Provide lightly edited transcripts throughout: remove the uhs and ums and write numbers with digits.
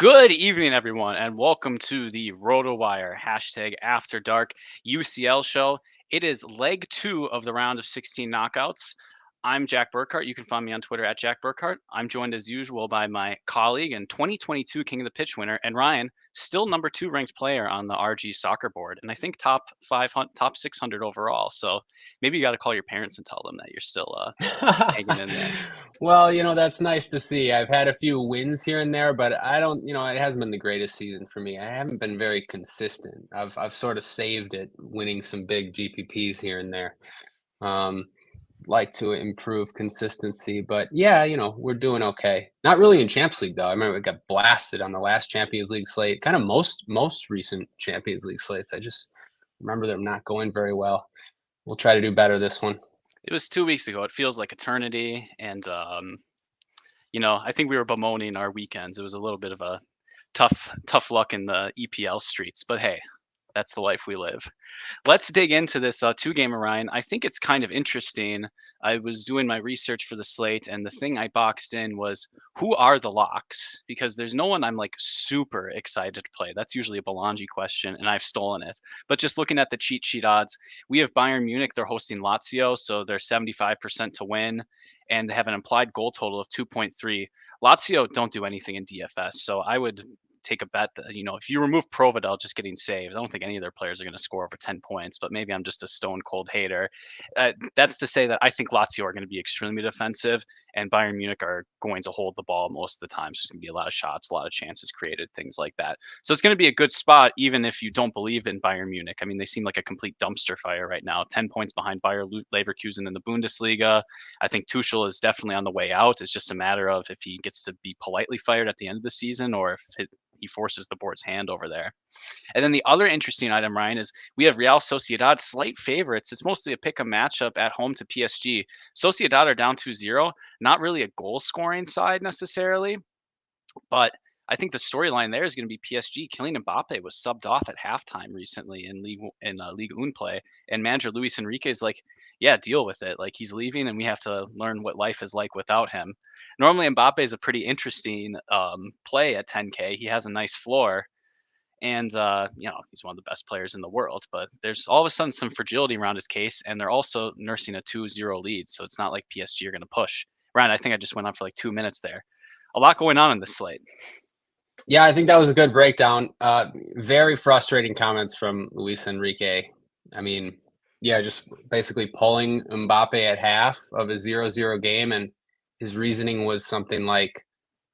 Good evening, everyone, and welcome to the RotoWire After Dark UCL show. It is leg two of the round of 16 knockouts. I'm Jack Burkart. You can find me on Twitter at Jack Burkart. I'm joined as usual by my colleague and 2022 King of the Pitch winner, and Ryan, still number 2 ranked player on the RG soccer board, and I think top 500, top 600 overall. So maybe you got to call your parents and tell them that you're still hanging in there. Well, that's nice to see. I've had a few wins here and there, but I don't, it hasn't been the greatest season for me. I haven't been very consistent. I've sort of saved it, winning some big GPPs here and there. Um, like to improve consistency, but yeah, we're doing okay. Not really in Champions League though. I remember we got blasted on the last Champions League slate. Kind of most recent Champions League slates. I just remember them not going very well. We'll try to do better this one. It was 2 weeks ago. It feels like eternity, and I think we were bemoaning our weekends. It was a little bit of a tough luck in the EPL streets, but hey, that's the life we live. Let's dig into this two-gamer, Ryan. I think it's kind of interesting. I was doing my research for the slate, and the thing I boxed in was who are the locks? Because there's no one I'm like super excited to play. That's usually a Belongia question, and I've stolen it. But just looking at the cheat sheet odds, we have Bayern Munich. They're hosting Lazio, so they're 75% to win, and they have an implied goal total of 2.3. Lazio don't do anything in DFS, so I would take a bet that, if you remove Providel just getting saves, I don't think any of their players are going to score over 10 points, but maybe I'm just a stone cold hater. That's to say that I think Lazio are going to be extremely defensive and Bayern Munich are going to hold the ball most of the time. So there's going to be a lot of shots, a lot of chances created, things like that. So it's going to be a good spot, even if you don't believe in Bayern Munich. I mean, they seem like a complete dumpster fire right now, 10 points behind Bayer Leverkusen in the Bundesliga. I think Tuchel is definitely on the way out. It's just a matter of if he gets to be politely fired at the end of the season or if he forces the board's hand over there. And then the other interesting item, Ryan, is we have Real Sociedad slight favorites. It's mostly a pick-em matchup at home to PSG. Sociedad are down 2-0, not really a goal-scoring side necessarily, but I think the storyline there is going to be PSG. Kylian Mbappe was subbed off at halftime recently in Ligue 1 play, and manager Luis Enrique is like, yeah, deal with it. Like he's leaving, and we have to learn what life is like without him. Normally, Mbappe is a pretty interesting play at 10K. He has a nice floor, and he's one of the best players in the world. But there's all of a sudden some fragility around his case, and they're also nursing a 2-0 lead, so it's not like PSG are going to push. Ryan, I think I just went on for like 2 minutes there. A lot going on in this slate. Yeah, I think that was a good breakdown. Very frustrating comments from Luis Enrique. I mean, yeah, just basically pulling Mbappe at half of a 0-0 game, and his reasoning was something like,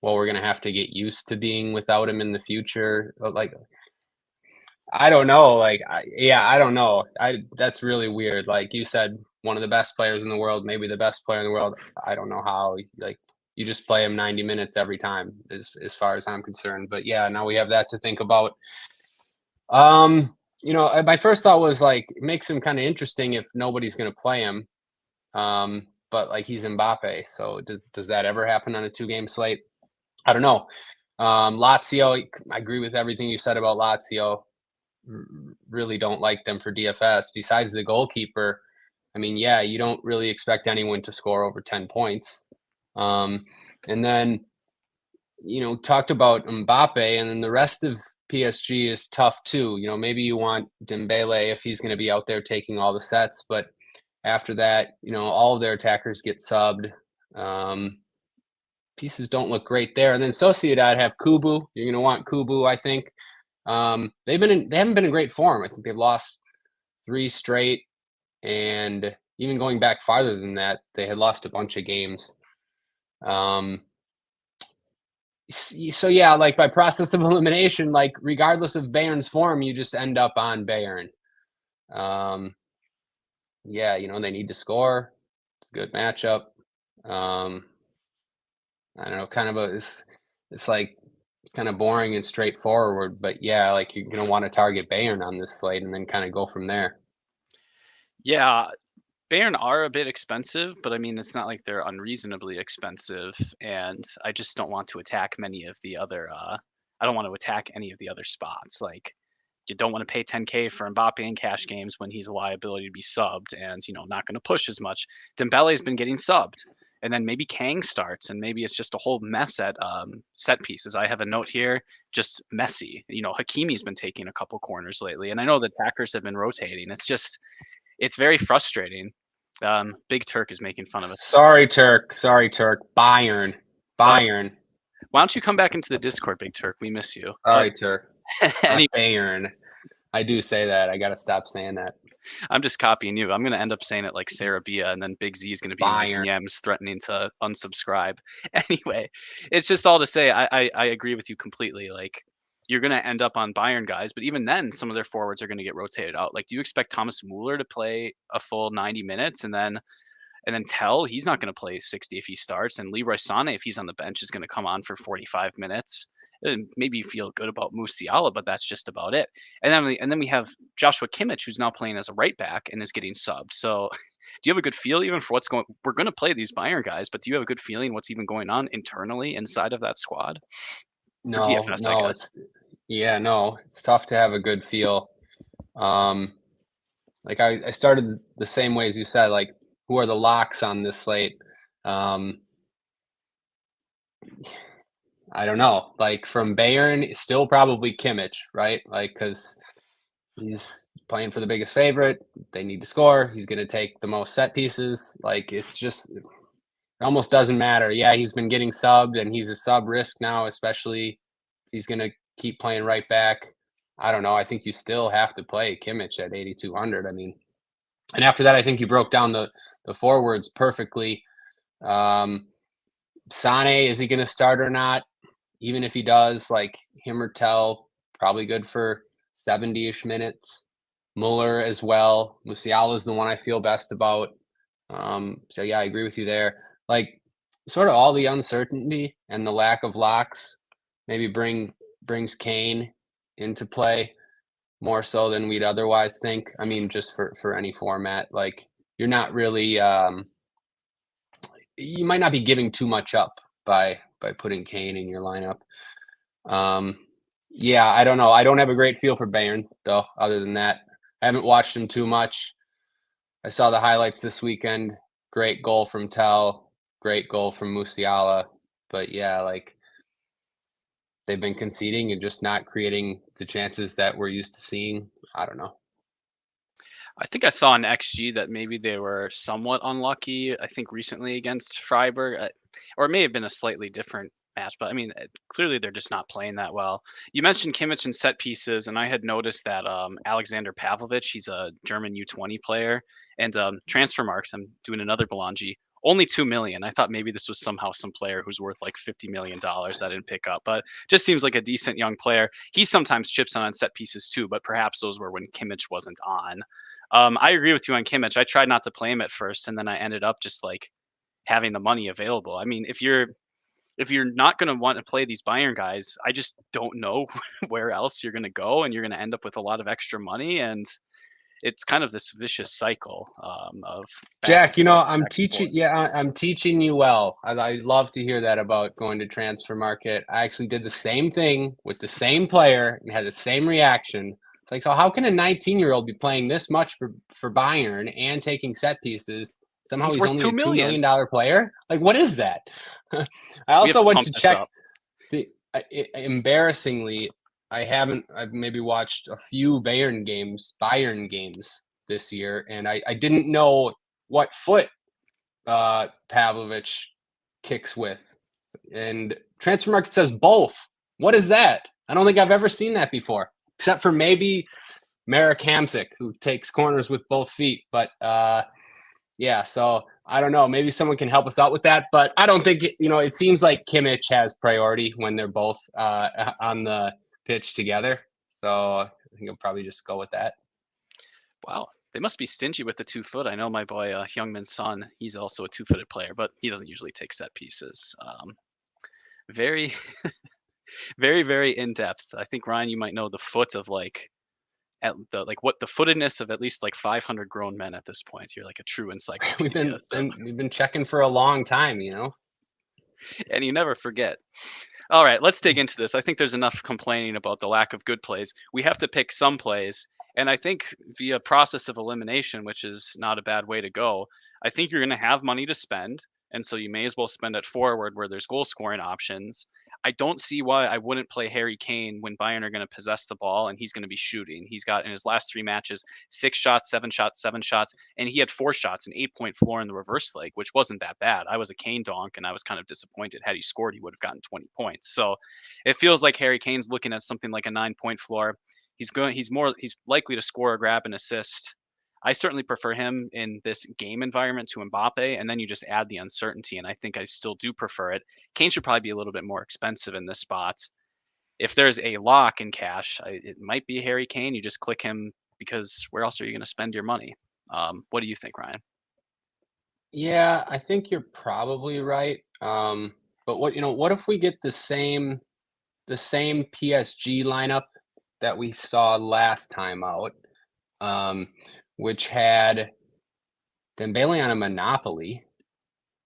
well, we're going to have to get used to being without him in the future. Like, I don't know. Like, I don't know. That's really weird. Like you said, one of the best players in the world, maybe the best player in the world. I don't know how. Like, you just play him 90 minutes every time, as far as I'm concerned. But yeah, now we have that to think about. My first thought was like, it makes him kind of interesting if nobody's going to play him. But like he's Mbappe, so does that ever happen on a 2-game slate? I don't know. Lazio, I agree with everything you said about Lazio. Really don't like them for DFS. Besides the goalkeeper, I mean, yeah, you don't really expect anyone to score over 10 points. And then, talked about Mbappe, and then the rest of PSG is tough too. Maybe you want Dembele if he's going to be out there taking all the sets, but after that, all of their attackers get subbed. Pieces don't look great there. And then Sociedad have Kubu. You're going to want Kubu, I think. They haven't been in great form. I think they've lost 3 straight, and even going back farther than that, they had lost a bunch of games. So yeah, like by process of elimination, like regardless of Bayern's form, you just end up on Bayern. Yeah, they need to score. It's a good matchup. I don't know, kind of it's like it's kind of boring and straightforward, but yeah, like you're gonna want to target Bayern on this slate and then kind of go from there. Yeah, Bayern are a bit expensive, but I mean, it's not like they're unreasonably expensive. And I just don't want to attack many of the other. I don't want to attack any of the other spots. Like, you don't want to pay 10K for Mbappe in cash games when he's a liability to be subbed, and not going to push as much. Dembele has been getting subbed, and then maybe Kang starts, and maybe it's just a whole mess at set pieces. I have a note here, just messy. Hakimi's been taking a couple corners lately, and I know the attackers have been rotating. It's very frustrating. Big Turk is making fun of us. Sorry, Turk. Bayern. Why don't you come back into the Discord, Big Turk? We miss you. Sorry, Turk. Anyway, Bayern. I do say that. I got to stop saying that. I'm just copying you. I'm going to end up saying it like Sarah Bia, and then Big Z is going to be in my DMs threatening to unsubscribe. Anyway, it's just all to say I agree with you completely. Like, you're going to end up on Bayern guys, but even then, some of their forwards are going to get rotated out. Like, do you expect Thomas Muller to play a full 90 minutes and then Tell, he's not going to play 60 if he starts, and Leroy Sané, if he's on the bench, is going to come on for 45 minutes. And maybe you feel good about Musiala, but that's just about it. And then we have Joshua Kimmich, who's now playing as a right back and is getting subbed. So, do you have a good feel even for what's going? We're going to play these Bayern guys, but do you have a good feeling what's even going on internally inside of that squad? No, it's tough to have a good feel. Like I started the same way as you said. Like, who are the locks on this slate? I don't know. Like, from Bayern, still probably Kimmich, right? Like, because he's playing for the biggest favorite. They need to score. He's going to take the most set pieces. Like, it almost doesn't matter. Yeah, he's been getting subbed, and he's a sub risk now, especially if he's going to keep playing right back. I don't know. I think you still have to play Kimmich at 8,200. I mean, and after that, I think you broke down the forwards perfectly. Sane, is he going to start or not? Even if he does, like, him or Tell, probably good for 70-ish minutes. Muller as well. Musiala is the one I feel best about. So yeah, I agree with you there. Like, sort of all the uncertainty and the lack of locks maybe brings Kane into play more so than we'd otherwise think. I mean, just for any format, like, you're not really you might not be giving too much up by putting Kane in your lineup. Yeah, I don't know. I don't have a great feel for Bayern, though, other than that. I haven't watched him too much. I saw the highlights this weekend. Great goal from Tell. Great goal from Musiala. But yeah, like, they've been conceding and just not creating the chances that we're used to seeing. I don't know. I think I saw an XG that maybe they were somewhat unlucky, I think recently against Freiburg, or it may have been a slightly different match, but I mean, clearly they're just not playing that well. You mentioned Kimmich and set pieces, and I had noticed that Alexander Pavlovic, he's a German U20 player, and transfer marks, I'm doing another Belongia, only 2 million. I thought maybe this was somehow some player who's worth like $50 million that I didn't pick up, but just seems like a decent young player. He sometimes chips on set pieces too, but perhaps those were when Kimmich wasn't on. I agree with you on Kimmich. I tried not to play him at first, and then I ended up just like having the money available. I mean, if you're not going to want to play these Bayern guys, I just don't know where else you're going to go, and you're going to end up with a lot of extra money, and it's kind of this vicious cycle of Jack. I'm teaching. Yeah, I'm teaching you well. I love to hear that about going to transfer market. I actually did the same thing with the same player and had the same reaction. It's like, so how can a 19-year-old be playing this much for Bayern and taking set pieces? Somehow he's only a $2 million player. Like, what is that? I also went to check embarrassingly, I've maybe watched a few Bayern games this year, and I didn't know what foot Pavlovic kicks with. And transfer market says both. What is that? I don't think I've ever seen that before, except for maybe Marek Hamsik, who takes corners with both feet. But yeah, so I don't know. Maybe someone can help us out with that. But I don't think, it seems like Kimmich has priority when they're both on the pitch together. So I think I'll probably just go with that. Wow. They must be stingy with the 2 foot. I know my boy Youngman's son, he's also a 2-footed player, but he doesn't usually take set pieces. Very, very, very in depth. I think, Ryan, you might know the foot of what the footedness of at least like 500 grown men at this point. You're like a true encyclopedia. We've been checking for a long time, and you never forget. All right, let's dig into this. I think there's enough complaining about the lack of good plays. We have to pick some plays, and I think via process of elimination, which is not a bad way to go, I think you're going to have money to spend. and so you may as well spend at forward where there's goal scoring options. I don't see why I wouldn't play Harry Kane when Bayern are going to possess the ball and he's going to be shooting. He's got in his last 3 matches 6 shots, 7 shots, 7 shots, and he had 4 shots, an 8-point floor in the reverse leg, which wasn't that bad. I was a Kane donk and I was kind of disappointed. Had he scored, he would have gotten 20 points. So it feels like Harry Kane's looking at something like a 9-point floor. He's likely to score or grab an assist. I certainly prefer him in this game environment to Mbappe, and then you just add the uncertainty, and I think I still do prefer it. Kane should probably be a little bit more expensive in this spot. If there's a lock in cash, it might be Harry Kane. You just click him because where else are you going to spend your money? What do you think, Ryan? Yeah, I think you're probably right. But what if we get the same PSG lineup that we saw last time out, um, which had Dembele on a monopoly.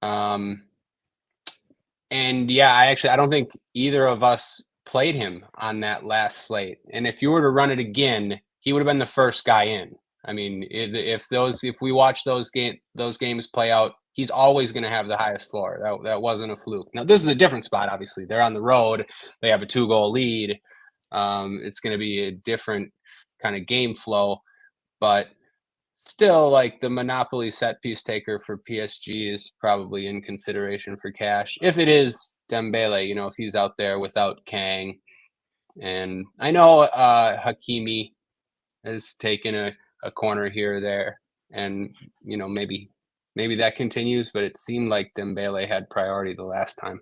Um, and yeah, I don't think either of us played him on that last slate. And if you were to run it again, he would have been the first guy in. I mean, if we watch those games play out, he's always going to have the highest floor. That wasn't a fluke. Now this is a different spot. Obviously, they're on the road. They have a 2-goal lead. It's going to be a different kind of game flow, but still, like the monopoly set piece taker for PSG is probably in consideration for cash. If it is Dembele, if he's out there without Kang. And I know Hakimi has taken a corner here or there. And, maybe that continues, but it seemed like Dembele had priority the last time.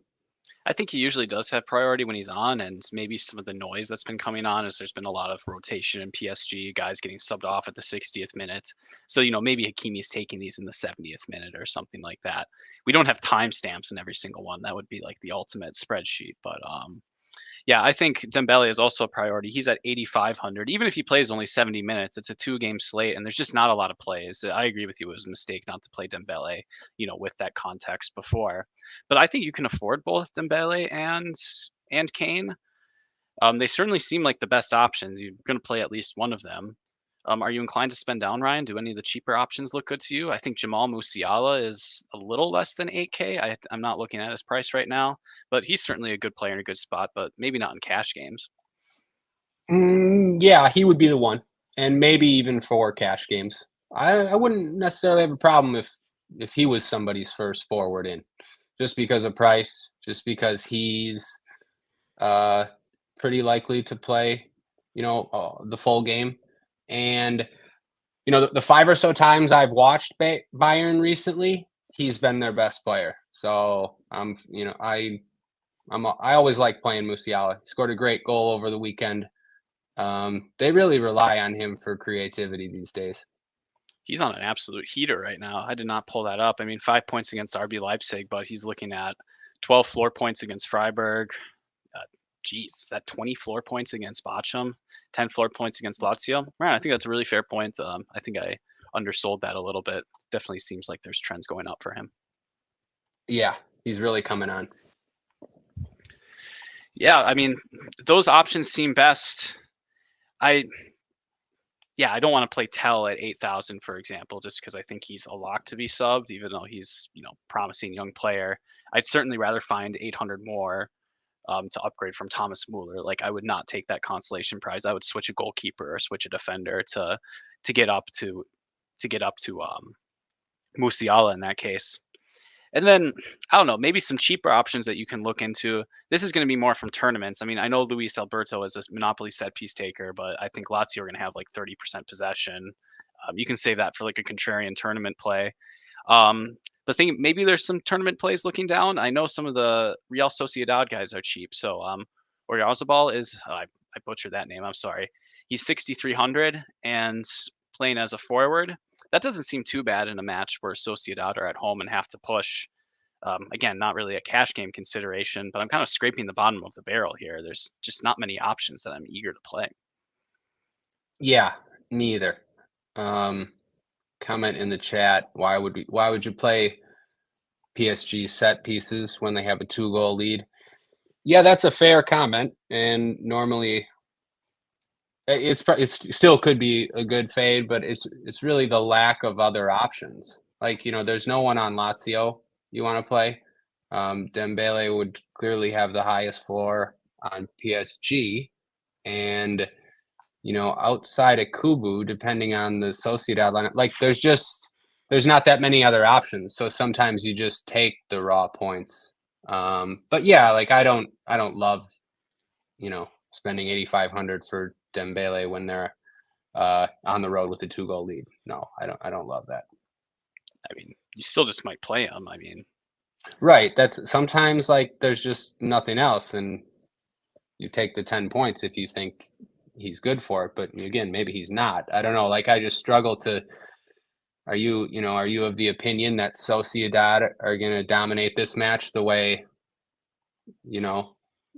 I think he usually does have priority when he's on, and maybe some of the noise that's been coming on is there's been a lot of rotation in PSG, guys getting subbed off at the 60th minute. So, maybe Hakimi is taking these in the 70th minute or something like that. We don't have timestamps in every single one. That would be like the ultimate spreadsheet. But yeah, I think Dembele is also a priority. He's at 8,500. Even if he plays only 70 minutes, it's a 2-game slate, and there's just not a lot of plays. I agree with you. It was a mistake not to play Dembele, with that context before. But I think you can afford both Dembele and Kane. They certainly seem like the best options. You're going to play at least one of them. Are you inclined to spend down, Ryan? Do any of the cheaper options look good to you? I think Jamal Musiala is a little less than 8K. I'm not looking at his price right now, but he's certainly a good player in a good spot, but maybe not in cash games. Yeah, he would be the one, and maybe even for cash games. I wouldn't necessarily have a problem if he was somebody's first forward in, just because of price, just because he's uh, pretty likely to play, the full game. And the 5 or so times I've watched Bayern recently, he's been their best player. So I always like playing Musiala. He scored a great goal over the weekend. They really rely on him for creativity these days. He's on an absolute heater right now. I did not pull that up. I mean, 5 points against RB Leipzig, but he's looking at 12 floor points against Freiburg. Geez, is that 20 floor points against Bochum, 10 floor points against Lazio? Right, I think that's a really fair point. I think I undersold that a little bit. Definitely seems like there's trends going up for him. Yeah, he's really coming on. Yeah, I mean, those options seem best. I don't want to play Tell at 8,000, for example, just because I think he's a lock to be subbed, even though he's, promising young player. I'd certainly rather find 800 more to upgrade from Thomas Muller. Like I would not take that consolation prize. I would switch a goalkeeper or switch a defender to get up to Musiala in that case. And then I don't know, maybe some cheaper options that you can look into. This is going to be more from tournaments. I mean, I know Luis Alberto is a monopoly set piece taker, but I think Lazio are going to have like 30% possession. You can save that for like a contrarian tournament play. The thing, maybe there's some tournament plays looking down. I know some of the Real Sociedad guys are cheap. So, Oyarzabal is, I butchered that name. I'm sorry. He's 6,300 and playing as a forward. That doesn't seem too bad in a match where Sociedad are at home and have to push. Again, not really a cash game consideration, but I'm kind of scraping the bottom of the barrel here. There's just not many options that I'm eager to play. Yeah, me either. Comment in the chat. Why would you play PSG set pieces when they have a 2-goal lead? Yeah, that's a fair comment, and normally it still could be a good fade, but it's really the lack of other options. Like there's no one on Lazio you want to play. Dembele would clearly have the highest floor on PSG, and outside of Kubu, depending on the Sociedad lineup, like there's not that many other options. So sometimes you just take the raw points. But yeah, like I don't love spending 8,500 for Dembele when they're on the road with a 2-goal lead. No, I don't love that. I mean, you still just might play him. I mean, right. That's sometimes like there's just nothing else, and you take the 10 points if you think he's good for it. But again, maybe he's not. I don't know. Like I just struggle to. Are you of the opinion that Sociedad are going to dominate this match the way,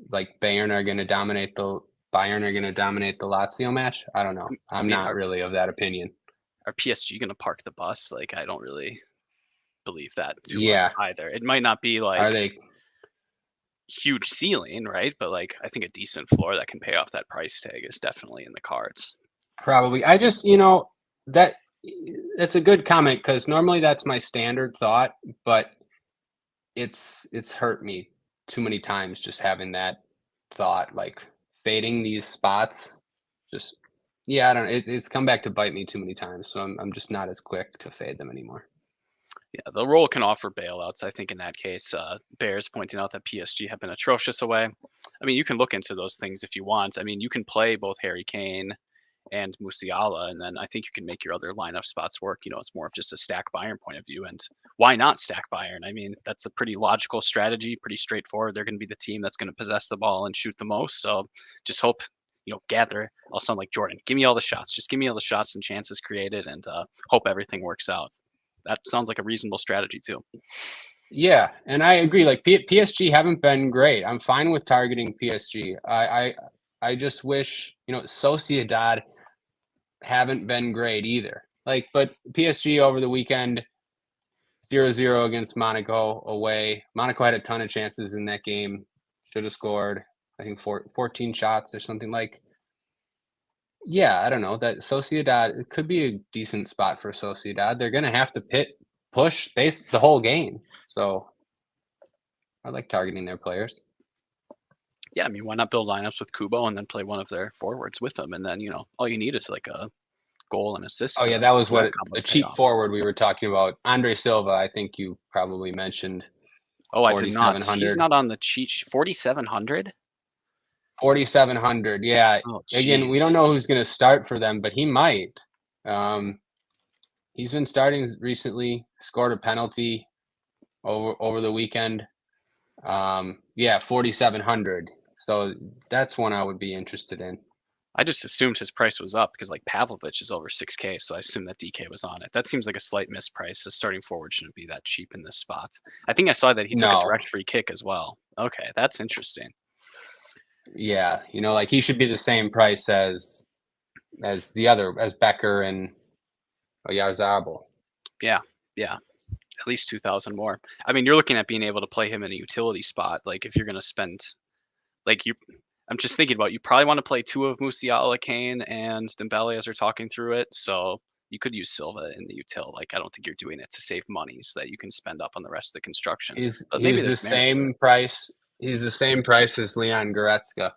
like Bayern are going to dominate the Lazio match? I don't know. I I'm mean, not really of that opinion. are PSG going to park the bus? Like, I don't really believe that too much Yeah. either. It might not be like Are they? huge ceiling, right? But like, I think a decent floor that can pay off that price tag is definitely in the cards. Probably. I just, that that's a good comment because normally that's my standard thought, but it's hurt me too many times just having that thought, like fading these spots. Just yeah, I don't know. It's come back to bite me too many times, so I'm just not as quick to fade them anymore. Yeah, the role can offer bailouts. I think in that case, Bears pointing out that PSG have been atrocious away. I mean, you can look into those things if you want. I mean, you can play both Harry Kane and Musiala, and then I think you can make your other lineup spots work. It's more of just a stack Bayern point of view, and why not stack Bayern? I mean, that's a pretty logical strategy, pretty straightforward. They're going to be the team that's going to possess the ball and shoot the most. So just hope, gather. I'll sound like Jordan. Give me all the shots. Just give me all the shots and chances created, and hope everything works out. That sounds like a reasonable strategy too. Yeah, and I agree. Like PSG haven't been great. I'm fine with targeting PSG. I just wish Sociedad haven't been great either. Like, but PSG over the weekend 0-0 against Monaco away. Monaco had a ton of chances in that game. Should have scored, I think, 14 shots or something like. Yeah, I don't know. That Sociedad, it could be a decent spot for Sociedad. They're going to have to push the whole game. So I like targeting their players. Yeah, I mean, why not build lineups with Kubo and then play one of their forwards with them, and then all you need is like a goal and assist. Oh yeah, that was for what combo a to pay cheap off. forward we were talking about. Andre Silva, I think you probably mentioned Oh, I did not. He's 4,700. not on the cheat sheet. 4,700. 4,700. Yeah. Oh, Again, we don't jeez. know who's going to start for them, but he might. He's been starting recently. Scored a penalty over the weekend. Yeah, 4,700. So that's one I would be interested in. I just assumed his price was up because like Pavlovich is over 6K, so I assumed that DK was on it. That seems like a slight misprice. A starting forward shouldn't be that cheap in this spot. I think I saw that he took a No. direct free kick as well. Okay, that's interesting. Yeah, like he should be the same price as Becker and Oyarzabal. Yeah, yeah. At least 2,000 more. I mean, you're looking at being able to play him in a utility spot. Like if you're going to spend, like I'm just thinking about you probably want to play two of Musiala, Kane, and Dembele as we're talking through it. So you could use Silva in the util. Like I don't think you're doing it to save money so that you can spend up on the rest of the construction. But maybe He's the there's merit to same it. price. He's the same price as Leon Goretzka.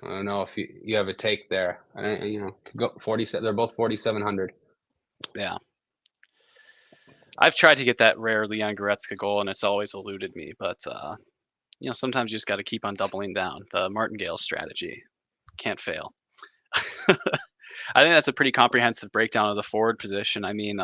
I don't know if you have a take there. I don't, could go 47. They're both 4,700. Yeah. I've tried to get that rare Leon Goretzka goal and it's always eluded me. But sometimes you just got to keep on doubling down. The Martingale strategy can't fail. I think that's a pretty comprehensive breakdown of the forward position. I mean,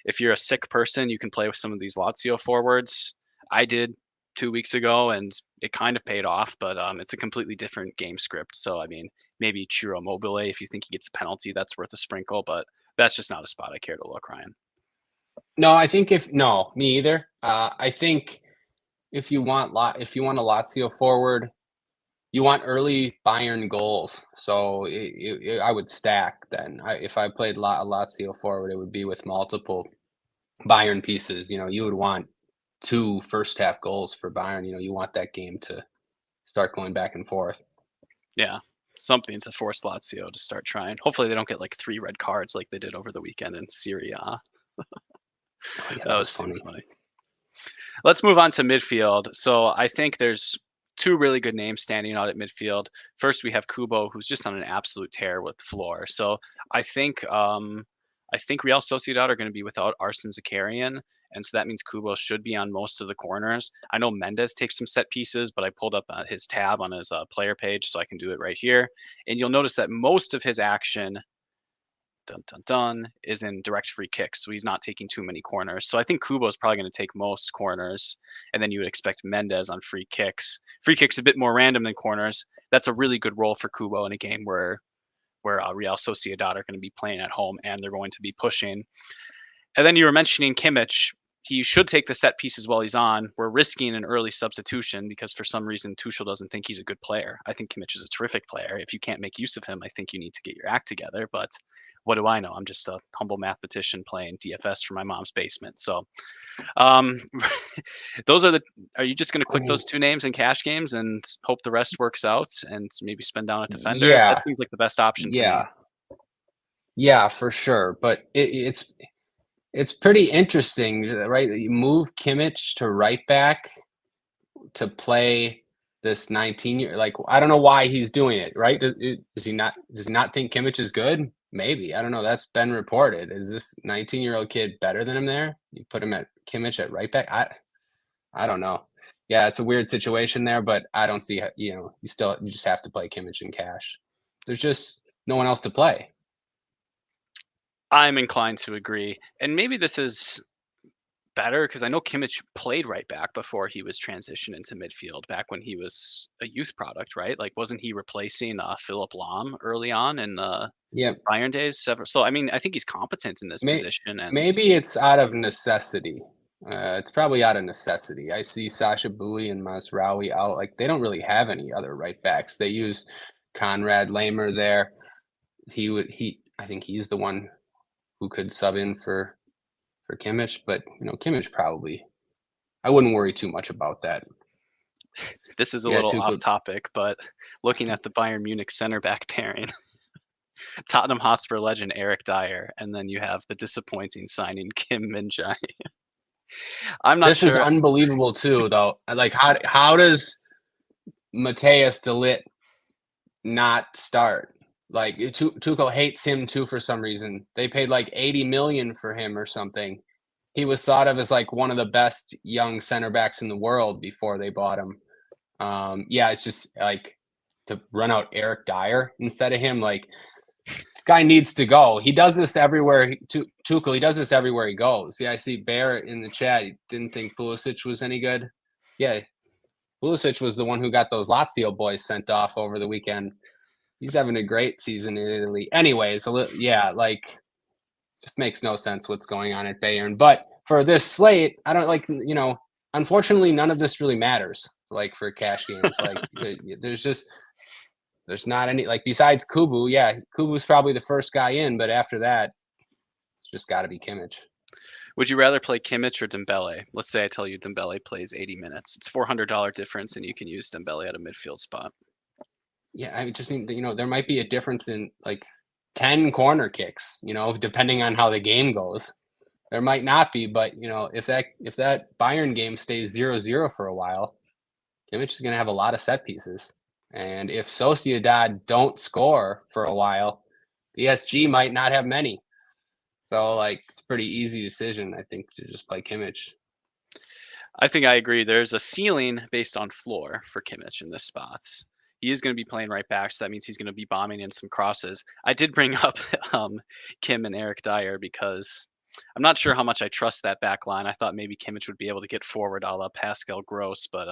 if you're a sick person, you can play with some of these Lazio forwards. I did 2 weeks ago, and it kind of paid off, but it's a completely different game script. So, I mean, maybe Chiro Mobile, if you think he gets a penalty, that's worth a sprinkle, but that's just not a spot I care to look, Ryan. No, I think me either. I think if you want a Lazio forward, you want early Bayern goals. So I would stack then. If I played a Lazio forward, it would be with multiple Bayern pieces. You would want 2 first half goals for Bayern. You want that game to start going back and forth. Yeah, something to force Lazio to start trying. Hopefully they don't get like 3 red cards like they did over the weekend in Syria. Oh, yeah, That that was was too funny. funny. Let's move on to midfield. So I think there's two really good names standing out at midfield. First, we have Kubo, who's just on an absolute tear with floor. So I think I think Real Sociedad are going to be without Arsene Zakarian, and so that means Kubo should be on most of the corners. I know Mendes takes some set pieces, but I pulled up his tab on his player page, so I can do it right here. And you'll notice that most of his action is in direct free kicks. So he's not taking too many corners. So I think Kubo is probably going to take most corners. And then you would expect Mendes on free kicks. Free kicks a bit more random than corners. That's a really good role for Kubo in a game where Real Sociedad are going to be playing at home and they're going to be pushing. And then you were mentioning Kimmich. He should take the set pieces while he's on. We're risking an early substitution because for some reason Tuchel doesn't think he's a good player. I think Kimmich is a terrific player. If you can't make use of him, I think you need to get your act together. But what do I know? I'm just a humble mathematician playing DFS from my mom's basement. So um, those are the. Are you just going to click those two names in cash games and hope the rest works out and maybe spend down a defender? Yeah, That seems like the best option to me. Yeah, for sure. But it's pretty interesting, right? You move Kimmich to right back to play this 19-year. Like, I don't know why he's doing it, right? Does he not think Kimmich is good? Maybe. I don't know. That's been reported. Is this 19-year-old kid better than him there? You put him at Kimmich at right back? I don't know. Yeah, it's a weird situation there, but I don't see, you just have to play Kimmich in cash. There's just no one else to play. I'm inclined to agree. And maybe this is better because I know Kimmich played right back before he was transitioned into midfield back when he was a youth product, right? Like, wasn't he replacing Philip Lahm early on in the Yeah, Bayern days? So, I mean, I think he's competent in this position. And maybe it's out of necessity. It's probably out of necessity. I see Sasha Bowie and Masraoui out. Like, they don't really have any other right backs. They use Conrad Lamer there. I think he's the one who could sub in for Kimmich, but Kimmich probably. I wouldn't worry too much about that. this is a Yeah, little off Tuchel. topic, but looking at the Bayern Munich center back pairing, Tottenham Hotspur legend Eric Dyer, and then you have the disappointing signing Kim Min-jae. I'm not This is sure. unbelievable too, though. Like, how does Mateus de Ligt not start? Like, Tuchel hates him too for some reason. They paid like 80 million for him or something. He was thought of as like one of the best young center backs in the world before they bought him. Yeah, it's just like to run out Eric Dyer instead of him. Like, this guy needs to go. He does this everywhere. Tuchel, he does this everywhere he goes. Yeah, I see Barrett in the chat. He didn't think Pulisic was any good. Yeah, Pulisic was the one who got those Lazio boys sent off over the weekend. He's having a great season in Italy. Anyways, like, just makes no sense what's going on at Bayern. But for this slate, I don't like, unfortunately, none of this really matters. Like, for cash games, like there's not any, like, besides Kubu. Yeah, Kubu's probably the first guy in, but after that, it's just got to be Kimmich. Would you rather play Kimmich or Dembele? Let's say I tell you Dembele plays 80 minutes. It's $400 difference, and you can use Dembele at a midfield spot. Yeah, I just mean, there might be a difference in like 10 corner kicks, depending on how the game goes. There might not be, but if that Bayern game stays 0-0 for a while, Kimmich is going to have a lot of set pieces. And if Sociedad don't score for a while, PSG might not have many. So, like, it's a pretty easy decision, I think, to just play Kimmich. I think I agree. There's a ceiling based on floor for Kimmich in this spot. He is going to be playing right back, so that means he's going to be bombing in some crosses. I did bring up Kim and Eric Dyer because I'm not sure how much I trust that back line. I thought maybe Kimmich would be able to get forward a la Pascal Gross, but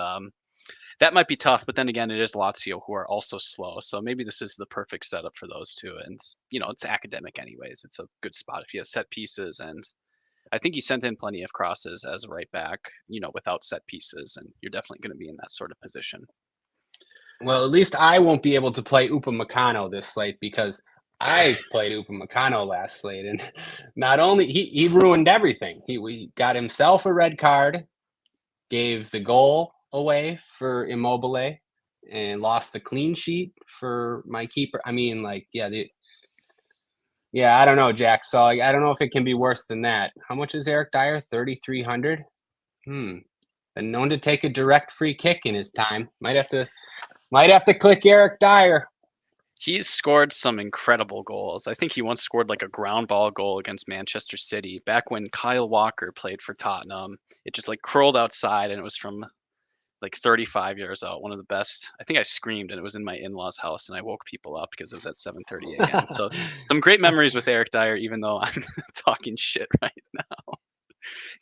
that might be tough. But then again, it is Lazio who are also slow. So maybe this is the perfect setup for those two. And, it's academic anyways. It's a good spot if he has set pieces. And I think he sent in plenty of crosses as a right back, without set pieces. And you're definitely going to be in that sort of position. Well, at least I won't be able to play Upamecano this slate because I played Upamecano last slate, and not only he ruined everything. He got himself a red card, gave the goal away for Immobile, and lost the clean sheet for my keeper. I mean, like, yeah, I don't know, Jack. So I don't know if it can be worse than that. How much is Eric Dyer? 3,300. And known to take a direct free kick in his time. Might have to click Eric Dyer. He's scored some incredible goals. I think he once scored like a ground ball goal against Manchester City back when Kyle Walker played for Tottenham. It just like curled outside and it was from like 35 years out. One of the best. I think I screamed and it was in my in-laws' house and I woke people up because it was at 7:30 a.m. So some great memories with Eric Dyer, even though I'm talking shit right now.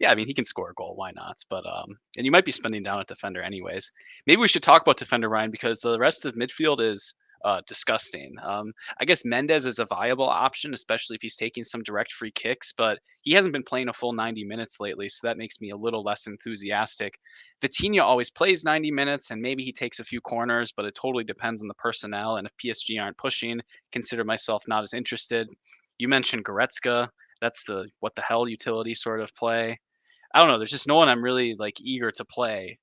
Yeah, I mean he can score a goal. Why not? But and you might be spending down at defender anyways. Maybe we should talk about defender Ryan because the rest of midfield is disgusting. I guess Mendes is a viable option, especially if he's taking some direct free kicks, but he hasn't been playing a full 90 minutes lately, so that makes me a little less enthusiastic. Vitinha always plays 90 minutes, and maybe he takes a few corners, but it totally depends on the personnel. And if PSG aren't pushing, consider myself not as interested. You mentioned Goretzka. That's the what the hell utility sort of play. I don't know. There's just no one I'm really like eager to play,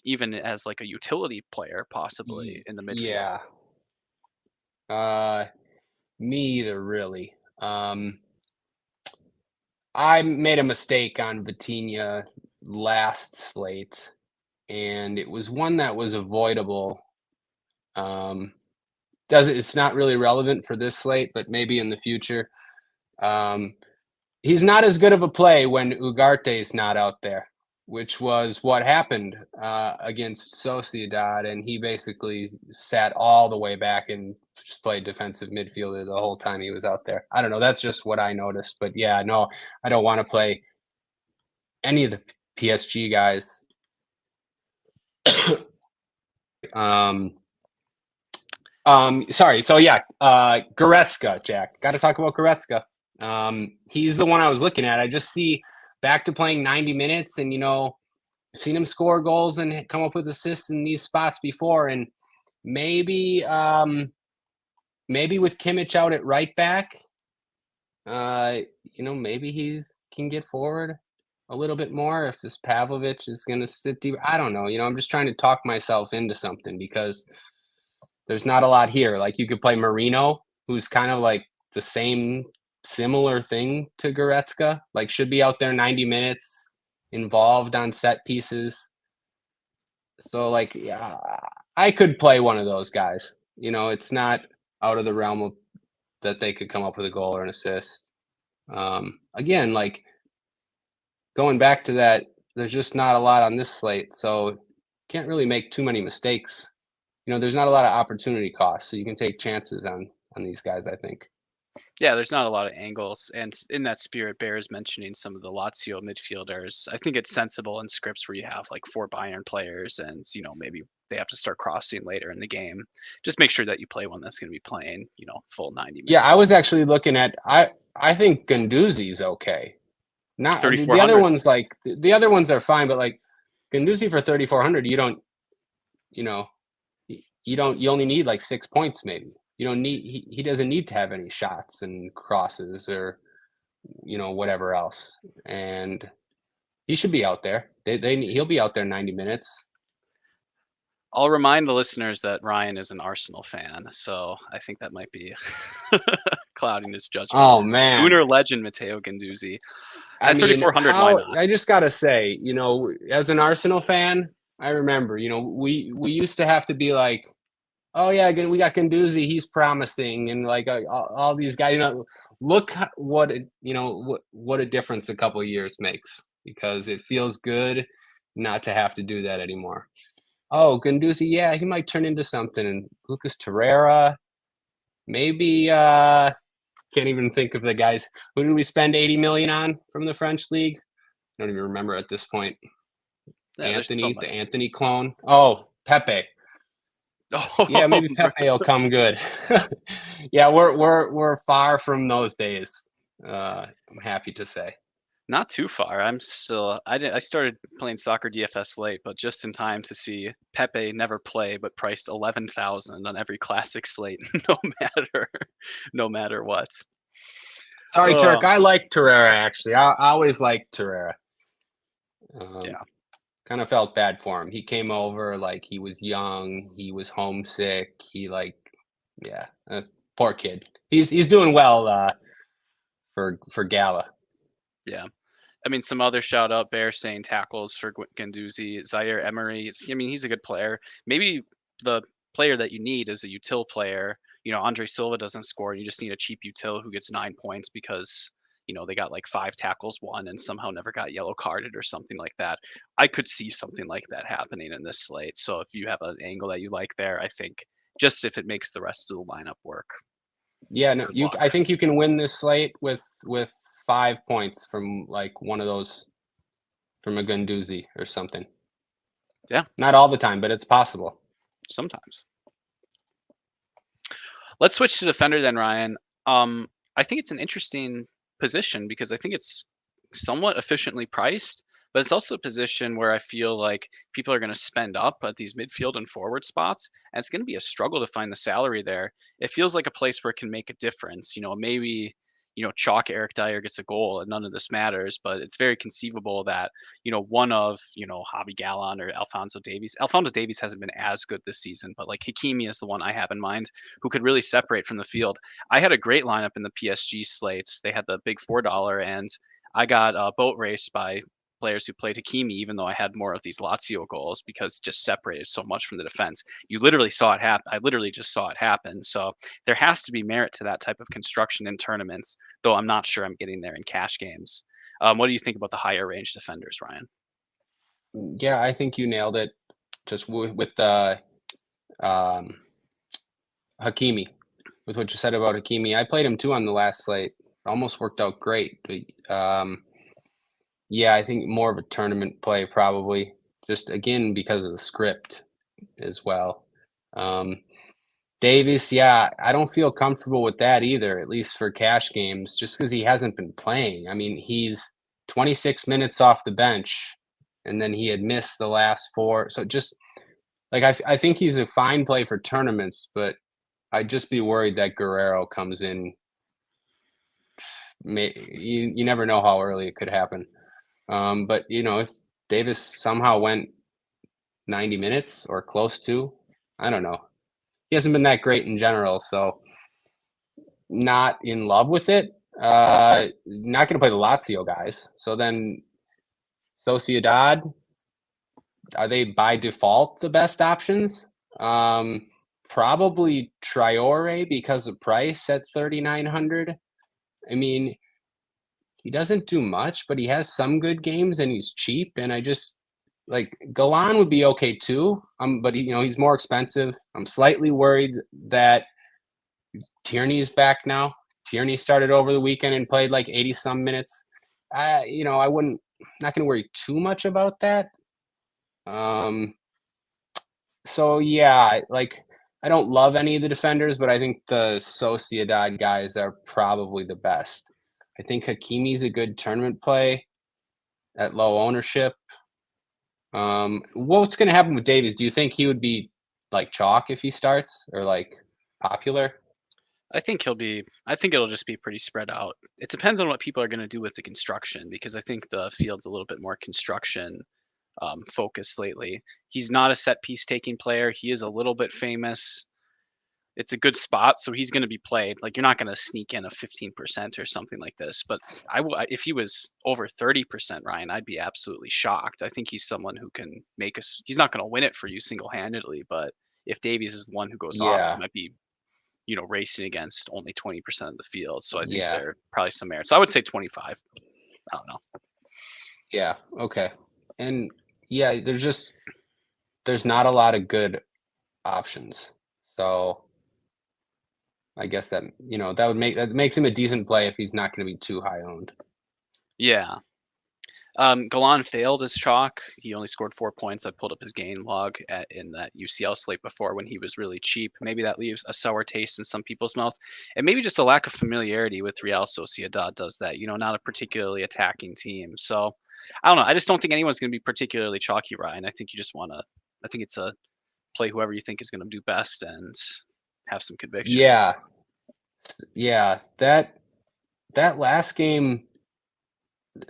even as like a utility player, possibly in the midfield. Yeah. Me either, really. I made a mistake on Vitinha last slate, and it was one that was avoidable. It's not really relevant for this slate, but maybe in the future. He's not as good of a play when Ugarte is not out there, which was what happened against Sociedad, and he basically sat all the way back and just played defensive midfielder the whole time he was out there. I don't know. That's just what I noticed. But yeah, no, I don't want to play any of the PSG guys. Sorry. So yeah, Goretzka, Jack. Got to talk about Goretzka. He's the one I was looking at. I just see back to playing 90 minutes, and seen him score goals and come up with assists in these spots before, and maybe with Kimmich out at right back, maybe he's can get forward a little bit more if this Pavlovic is going to sit deep. I don't know. I'm just trying to talk myself into something because there's not a lot here. Like you could play Marino, who's kind of like the same similar thing to Goretzka, like should be out there 90 minutes, involved on set pieces. So like, yeah, I could play one of those guys. It's not out of the realm of that they could come up with a goal or an assist. Again, like going back to that, there's just not a lot on this slate, so can't really make too many mistakes. There's not a lot of opportunity costs, so you can take chances on these guys, I think. Yeah, there's not a lot of angles. And in that spirit, Bears mentioning some of the Lazio midfielders. I think it's sensible in scripts where you have like 4 Bayern players and, maybe they have to start crossing later in the game. Just make sure that you play one that's going to be playing, full 90 minutes. Yeah, I was actually looking at I think Guendouzi's okay. Not the other ones, like the other ones are fine, but like Guendouzi for 3,400, you only need like 6 points maybe. You don't need he doesn't need to have any shots and crosses or whatever else, and he should be out there. He'll be out there 90 minutes. I'll remind the listeners that Ryan is an Arsenal fan, so I think that might be clouding his judgment. Oh man, Gunner legend Matteo Guendouzi at 3,400. Why not? I just gotta say, as an Arsenal fan, I remember, we used to have to be like, oh yeah, we got Guendouzi, he's promising, and like all these guys. Look what what a difference a couple of years makes, because it feels good not to have to do that anymore. Oh, Guendouzi, yeah, he might turn into something. And Lucas Torreira, maybe. Can't even think of the guys. Who did we spend 80 million on from the French league? I don't even remember at this point. Yeah, Anthony, the Anthony clone. Oh, Pepe. Oh, yeah, maybe Pepe will come good. Yeah, we're far from those days. I'm happy to say. Not too far. I started playing soccer DFS late, but just in time to see Pepe never play, but priced 11,000 on every classic slate, no matter what. Sorry, Turk. I like Torreira actually. I always liked Torreira. Yeah. Kind of felt bad for him. He came over like he was young. He was homesick. Poor kid. He's doing well for Gala. Yeah. I mean, some other shout out Bear saying tackles for Guendouzi, Zaire Emery. I mean, he's a good player. Maybe the player that you need is a util player. Andre Silva doesn't score. You just need a cheap util who gets 9 points because they got like 5 tackles won and somehow never got yellow carded or something like that. I could see something like that happening in this slate. So if you have an angle that you like there, I think just if it makes the rest of the lineup work. Yeah, no, I think you can win this slate with 5 points from like one of those, from a Guendouzi or something. Yeah. Not all the time, but it's possible. Sometimes. Let's switch to defender then, Ryan. I think it's an interesting position because I think it's somewhat efficiently priced, but it's also a position where I feel like people are going to spend up at these midfield and forward spots, and it's going to be a struggle to find the salary there. It feels like a place where it can make a difference. Maybe chalk Eric Dyer gets a goal and none of this matters, but it's very conceivable that one of Javi Gallan or Alphonso Davies. Alphonso Davies hasn't been as good this season, but like Hakimi is the one I have in mind who could really separate from the field. I had a great lineup in the PSG slates. They had the big $4, and I got boat raced by players who played Hakimi, even though I had more of these Lazio goals because just separated so much from the defense. You literally saw it happen. I literally just saw it happen. So there has to be merit to that type of construction in tournaments, though I'm not sure I'm getting there in cash games. What do you think about the higher range defenders, Ryan? Yeah, I think you nailed it. Just with the Hakimi, with what you said about Hakimi. I played him too on the last slate. Almost worked out great. Yeah, I think more of a tournament play probably. Just again because of the script as well. Davis, yeah, I don't feel comfortable with that either, at least for cash games, just because he hasn't been playing. I mean, he's 26 minutes off the bench, and then he had missed the last 4. So just like I think he's a fine play for tournaments, but I'd just be worried that Guerrero comes in. You never know how early it could happen. But if Davis somehow went 90 minutes or close to, I don't know. He hasn't been that great in general, so not in love with it. Not going to play the Lazio guys. So then Sociedad, are they by default the best options? Probably Traore because of price at 3,900. I mean, he doesn't do much, but he has some good games and he's cheap. And I just like Gallan would be okay too. But he's more expensive. I'm slightly worried that Tierney's back now. Tierney started over the weekend and played like 80 some minutes. I wouldn't, not going to worry too much about that. So yeah, like I don't love any of the defenders, but I think the Sociedad guys are probably the best. I think Hakimi's a good tournament play at low ownership. What's going to happen with Davies? Do you think he would be like chalk if he starts, or like popular? I think it'll just be pretty spread out. It depends on what people are going to do with the construction because I think the field's a little bit more construction focused lately. He's not a set piece taking player. He is a little bit famous. It's a good spot, so he's going to be played. Like you're not going to sneak in a 15% or something like this. But if he was over 30%, Ryan, I'd be absolutely shocked. I think he's someone who can make us. He's not going to win it for you single handedly, but if Davies is the one who goes off, he Yeah. might be racing against only 20% of the field. So I think Yeah. there are probably some merit. So I would say 25. I don't know. Yeah. Okay. And yeah, there's not a lot of good options. So I guess that that makes him a decent play if he's not going to be too high owned. Yeah. Gallan failed his chalk. He only scored 4 points. I pulled up his gain log in that UCL slate before when he was really cheap. Maybe that leaves a sour taste in some people's mouth. And maybe just a lack of familiarity with Real Sociedad does that. Not a particularly attacking team. So I don't know. I just don't think anyone's going to be particularly chalky, Ryan. I think I think it's a play whoever you think is going to do best and have some conviction. Yeah. Yeah. That last game.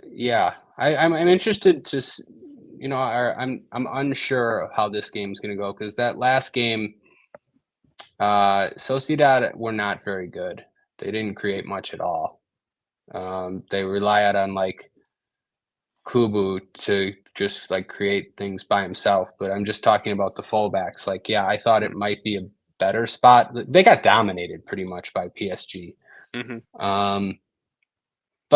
Yeah. I'm interested to, I'm unsure of how this game's going to go because that last game, Sociedad were not very good. They didn't create much at all. They relied on like Kubu to just like create things by himself, but I'm just talking about the fullbacks. Like, yeah, I thought it might be a better spot. They got dominated pretty much by PSG. But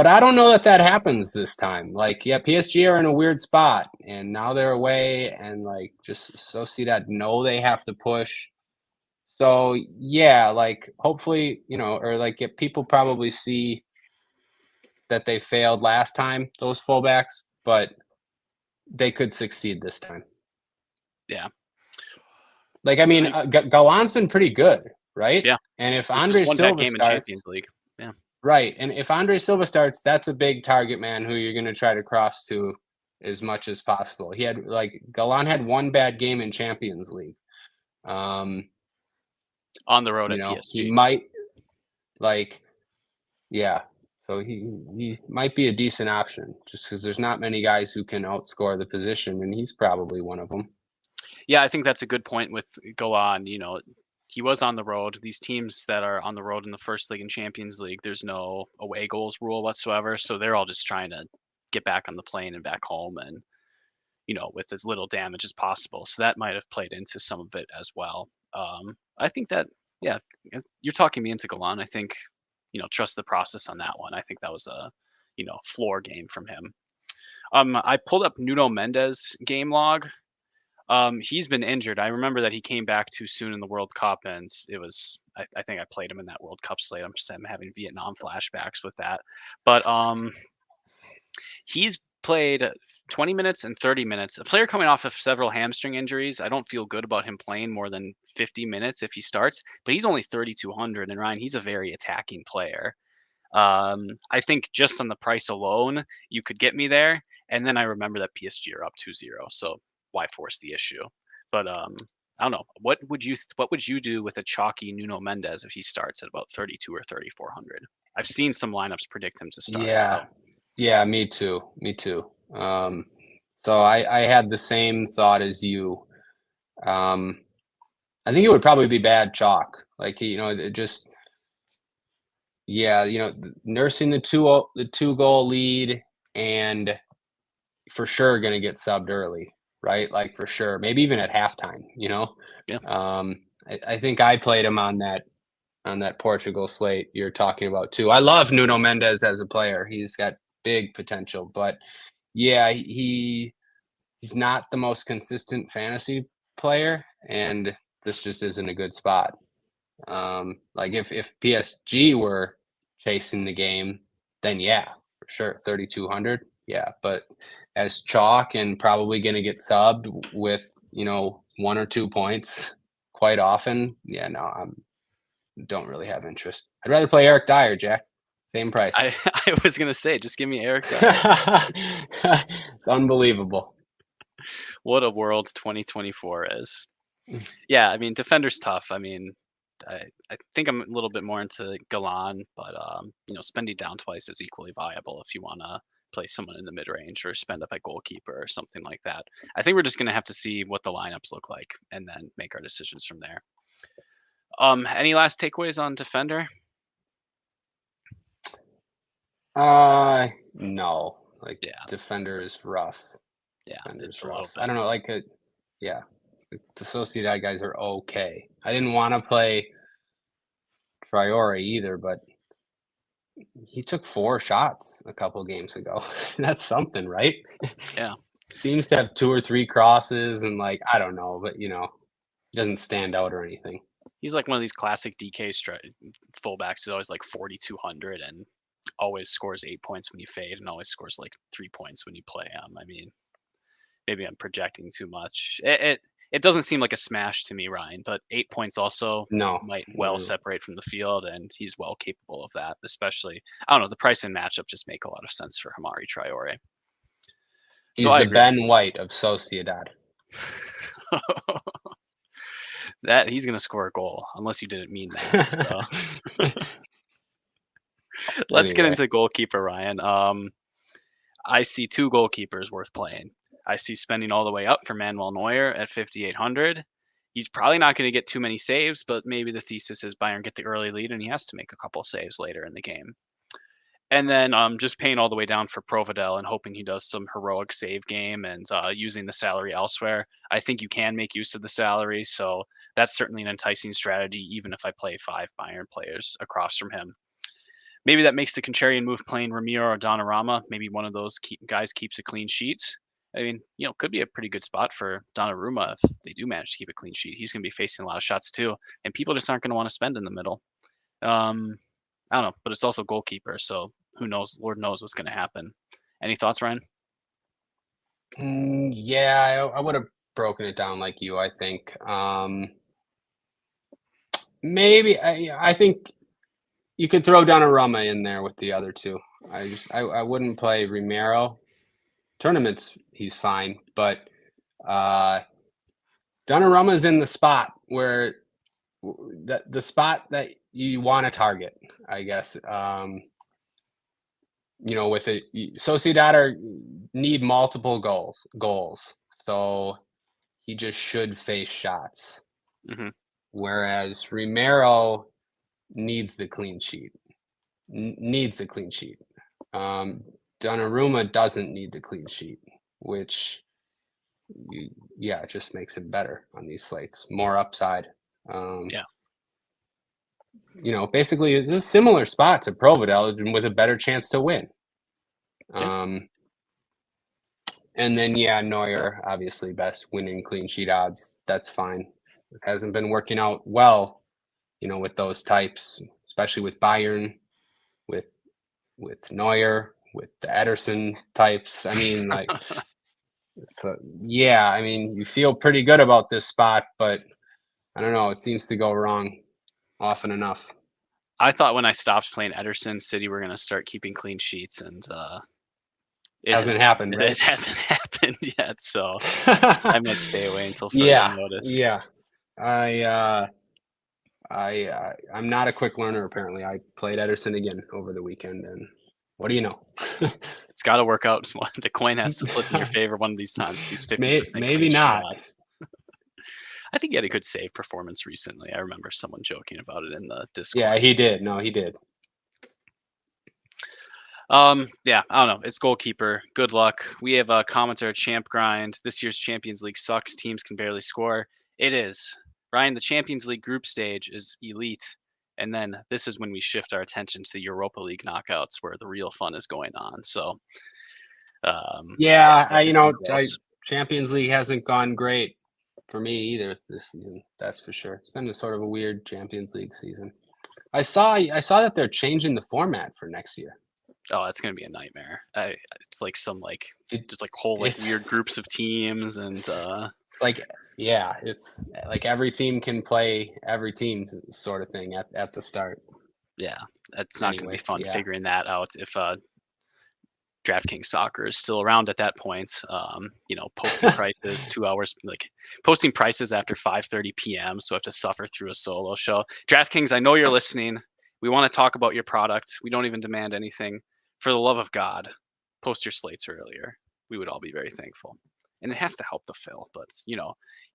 I don't know that happens this time. Like, yeah, PSG are in a weird spot, and now they're away, and like just Sociedad know they have to push. So yeah, like hopefully, or like if people probably see that they failed last time, those fullbacks, but they could succeed this time. Yeah. Like, I mean, Galan's been pretty good, right? Yeah. And if They Andre just won that Silva game in starts, Champions League. Yeah. right, and if Andre Silva starts, that's a big target man who you're going to try to cross to as much as possible. He had Galan had one bad game in Champions League. On the road at PSG. He might yeah. So he might be a decent option just because there's not many guys who can outscore the position, and he's probably one of them. Yeah, I think that's a good point with Golan. He was on the road. These teams that are on the road in the first league and Champions League, there's no away goals rule whatsoever. So they're all just trying to get back on the plane and back home and, with as little damage as possible. So that might have played into some of it as well. I think that, yeah, you're talking me into Golan. I think, trust the process on that one. I think that was a, floor game from him. I pulled up Nuno Mendes game log. He's been injured. I remember that he came back too soon in the World Cup, and it was I think I played him in that World Cup slate. I'm having Vietnam flashbacks with that. But he's played 20 minutes and 30 minutes. A player coming off of several hamstring injuries. I don't feel good about him playing more than 50 minutes if he starts, but he's only 3,200. And Ryan, he's a very attacking player. I think just on the price alone, you could get me there. And then I remember that PSG are up 2-0. So why force the issue? But I don't know. What would you do with a chalky Nuno Mendes if he starts at about 32 or 3,400? I've seen some lineups predict him to start. Yeah. Yeah, me too. So I had the same thought as you. I think it would probably be bad chalk. Like, nursing the two goal lead and for sure going to get subbed early, right? Like for sure, maybe even at halftime, Yeah. I think I played him on that Portugal slate you're talking about too. I love Nuno Mendes as a player. He's got big potential, but yeah, he's not the most consistent fantasy player, and this just isn't a good spot. Like if PSG were chasing the game, then yeah, for sure, 3,200, yeah. But as chalk and probably going to get subbed with 1 or 2 points quite often, yeah, no, I don't really have interest. I'd rather play Eric Dyer, Jack. Same price. I was gonna say, just give me Eric Dyer. It's unbelievable. What a world 2024 is. Yeah, I mean, defender's tough. I mean, I think I'm a little bit more into Galan, but spending down twice is equally viable if you want to play someone in the mid range or spend up at goalkeeper or something like that. I think we're just gonna have to see what the lineups look like and then make our decisions from there. Any last takeaways on defender? No. Like, Yeah. defender is rough. Yeah, Defender's it's a rough. little bit. I don't know, yeah. The Sociedad guys are okay. I didn't want to play Traore either, but he took 4 shots a couple games ago. That's something, right? Yeah. Seems to have 2 or 3 crosses and I don't know, but he doesn't stand out or anything. He's like one of these classic DK fullbacks who's always like 4,200 and always scores 8 points when you fade and always scores like 3 points when you play him. I mean, maybe I'm projecting too much. It doesn't seem like a smash to me, Ryan, but 8 points also might well separate from the field, and he's well capable of that. Especially, I don't know, the price and matchup just make a lot of sense for Hamari Traore. He's the Ben White of Sociedad. That he's gonna score a goal, unless you didn't mean that. So. Let's get into goalkeeper, Ryan. I see 2 goalkeepers worth playing. I see spending all the way up for Manuel Neuer at 5,800. He's probably not going to get too many saves, but maybe the thesis is Bayern get the early lead and he has to make a couple saves later in the game. And then just paying all the way down for Provedel and hoping he does some heroic save game and using the salary elsewhere. I think you can make use of the salary, so that's certainly an enticing strategy, even if I play 5 Bayern players across from him. Maybe that makes the contrarian move playing Ramiro or Donnarumma. Maybe one of those guys keeps a clean sheet. I mean, could be a pretty good spot for Donnarumma if they do manage to keep a clean sheet. He's going to be facing a lot of shots too, and people just aren't going to want to spend in the middle. I don't know, but it's also goalkeeper, so who knows? Lord knows what's going to happen. Any thoughts, Ryan? Yeah, I would have broken it down like you, I think. Maybe I think you could throw Donnarumma in there with the other two. I wouldn't play Romero. Tournaments, he's fine, but Donnarumma's in the spot where the spot that you want to target, I guess. With it, Sociedad need multiple goals, so he just should face shots. Mm-hmm. Whereas Romero needs the clean sheet. Donnarumma doesn't need the clean sheet, which it just makes it better on these slates. More upside. Basically it's a similar spot to Provedel with a better chance to win. And then Neuer, obviously best winning clean sheet odds. That's fine. It hasn't been working out well, with those types, especially with Bayern, with Neuer, with the Ederson types. I mean, you feel pretty good about this spot, but I don't know. It seems to go wrong often enough. I thought when I stopped playing Ederson, City were going to start keeping clean sheets, and it hasn't happened. Right? It hasn't happened yet, so I might stay away until further notice. Yeah, I'm not a quick learner. Apparently, I played Ederson again over the weekend, and what do you know? It's got to work out. The coin has to flip in your favor one of these times. These 50%. Maybe not. I think he had a good save performance recently. I remember someone joking about it in the Discord. Yeah, he did. No, he did. I don't know. It's goalkeeper. Good luck. We have a commenter, Champ Grind. This year's Champions League sucks. Teams can barely score. It is. Ryan, the Champions League group stage is elite. And then this is when we shift our attention to the Europa League knockouts where the real fun is going on. So, Champions League hasn't gone great for me either this season. That's for sure. It's been a sort of a weird Champions League season. I saw that they're changing the format for next year. Oh, it's gonna be a nightmare. It's like some whole weird groups of teams and it's like every team can play every team sort of thing at the start. Yeah, it's not gonna be fun figuring that out if DraftKings Soccer is still around at that point. Posting prices 2 hours, posting prices after 5:30 p.m. So I have to suffer through a solo show. DraftKings, I know you're listening. We want to talk about your product. We don't even demand anything. For the love of God, post your slates earlier. We would all be very thankful. And it has to help the fill, but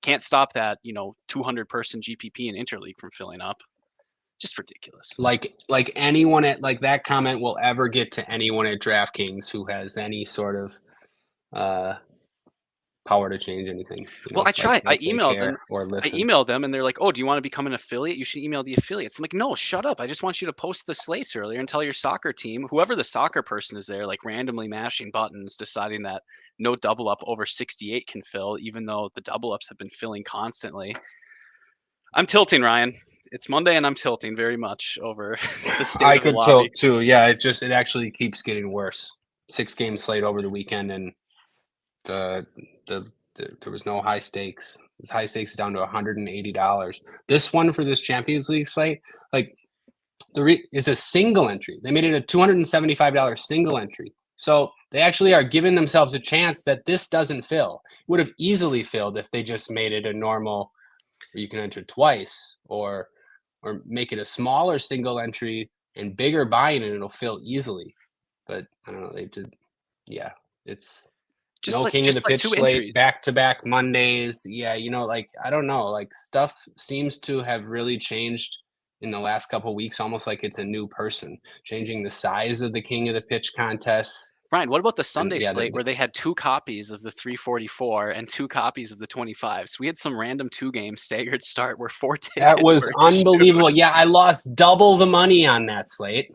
can't stop that 200-person GPP and Interleague from filling up. Just ridiculous. Like anyone at that comment will ever get to anyone at DraftKings who has any sort of power to change anything. Well, I tried. I emailed them I emailed them and they're like, "Oh, do you want to become an affiliate? You should email the affiliates." I'm like, "No, shut up. I just want you to post the slates earlier and tell your soccer team, whoever the soccer person is there, randomly mashing buttons, deciding that no double up over 68 can fill, even though the double ups have been filling constantly." I'm tilting, Ryan. It's Monday and I'm tilting very much over the state I of the could lobby. tilt too. Yeah, it actually keeps getting worse. 6-game slate over the weekend, and there was no high stakes. The high stakes is down to $180. This one for this Champions League slate, is a single entry. They made it a $275 single entry. So they actually are giving themselves a chance that this doesn't fill. It would have easily filled if they just made it a normal, where you can enter twice, or make it a smaller single entry and bigger buy-in, and it'll fill easily. But I don't know. They did. Yeah, it's just no king of the pitch slate, back-to-back Mondays. Yeah, I don't know. Stuff seems to have really changed in the last couple of weeks, almost like it's a new person, changing the size of the King of the Pitch contests. Ryan, what about the Sunday yeah, slate where they had 2 copies of the 344 and 2 copies of the 25? So we had some random 2-game staggered start where 4 tickets. That was were unbelievable. Yeah, I lost double the money on that slate.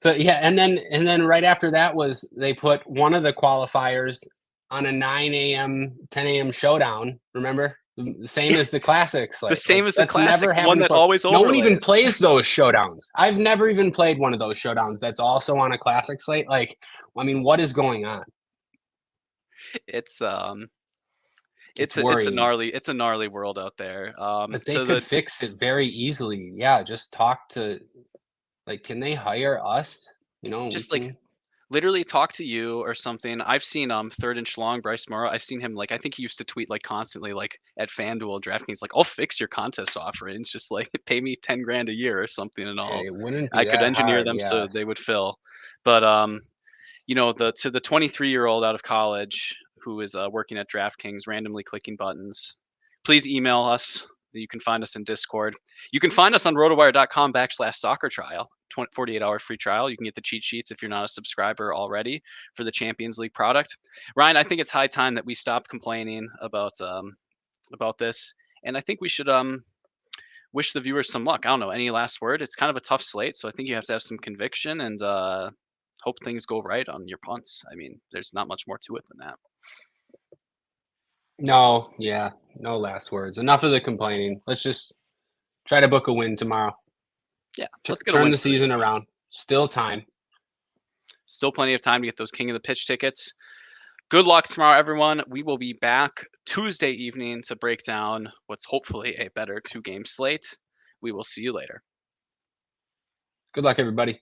So yeah, and then right after that was they put one of the qualifiers on a 9 a.m., 10 a.m. showdown. Remember? The same as the classic slate. The same as the that's classic, never the one happened that before. always No one even overlays. plays those showdowns. I've never even played one of those showdowns that's also on a classic slate. Like, I mean, what is going on? It's worrying. it's a gnarly world out there. But they could fix it very easily. Yeah, just talk to, like, can they hire us? You know, just like literally talk to you or something. I've seen Third and Schlong, Bryce Morrow. I've seen him, like, I think he used to tweet like constantly, like at FanDuel, DraftKings, like, I'll fix your contest offerings. Just like pay me 10 grand a year or something, and it wouldn't be I could that engineer hard, them yeah. so they would fill. But you know, the 23-year-old out of college who is working at DraftKings, randomly clicking buttons, please email us. You can find us in Discord. You can find us on rotowire.com/soccer trial, 48-hour free trial. You can get the cheat sheets if you're not a subscriber already for the Champions League product. Ryan, I think it's high time that we stop complaining about this, and I think we should wish the viewers some luck. I don't know, any last word? It's kind of a tough slate, so I think you have to have some conviction and hope things go right on your punts. I mean, there's not much more to it than that. No, yeah, no last words. Enough of the complaining. Let's just try to book a win tomorrow. Yeah, let's get turn the season around. Still time. Still plenty of time to get those King of the Pitch tickets. Good luck tomorrow, everyone. We will be back Tuesday evening to break down what's hopefully a better 2-game slate. We will see you later. Good luck, everybody.